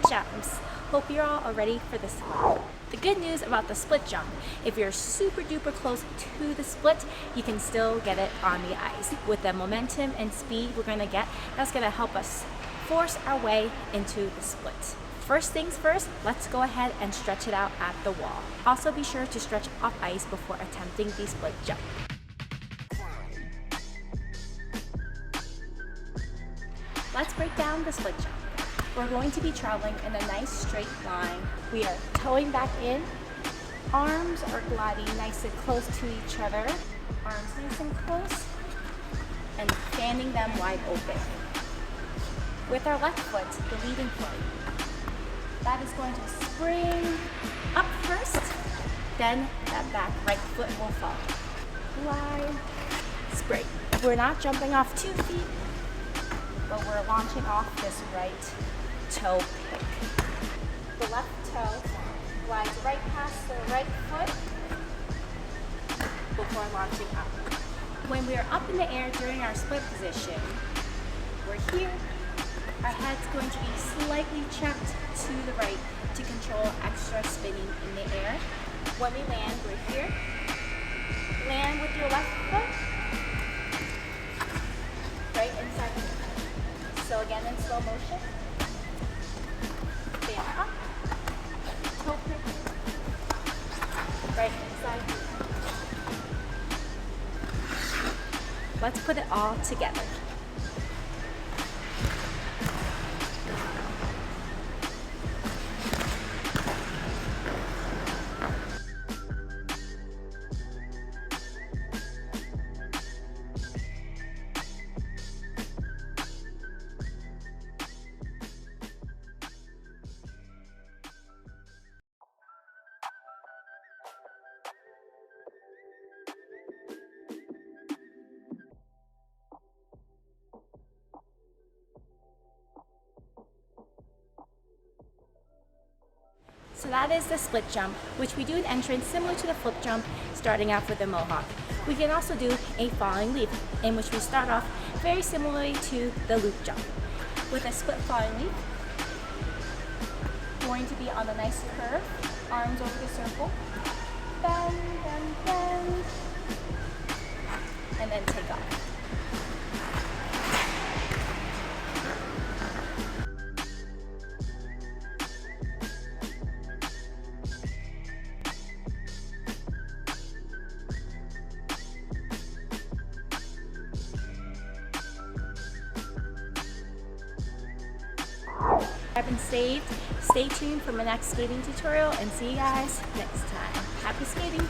jumps. Hope you're all ready for this one. The good news about the split jump, if you're super duper close to the split, you can still get it on the ice. With the momentum and speed we're gonna get, that's gonna help us force our way into the split. First things first, let's go ahead and stretch it out at the wall. Also be sure to stretch off ice before attempting the split jump. Let's break down the split jump. We're going to be traveling in a nice straight line. We are toeing back in. Arms are gliding nice and close to each other. Arms nice and close. And fanning them wide open. With our left foot, the leading foot, that is going to spring up first. Then that back right foot will follow. Glide, spring. We're not jumping off 2 feet, but we're launching off this right toe pick. The left toe glides right past the right foot before launching up. When we are up in the air during our split position, we're here. Our head's going to be slightly checked to the right to control extra spinning in the air. When we land, we're here. Land with your left foot right inside the head. So again in slow motion. Stand up. Toe pick. Right inside the head. Let's put it all together. So that is the split jump, which we do an entrance similar to the flip jump, starting off with a mohawk. We can also do a falling leap, in which we start off very similarly to the loop jump. With a split falling leap, going to be on a nice curve, arms over the circle, bend, bend, bend, and then take off. I've been saved. Stay tuned for my next skating tutorial and see you guys next time. Happy skating!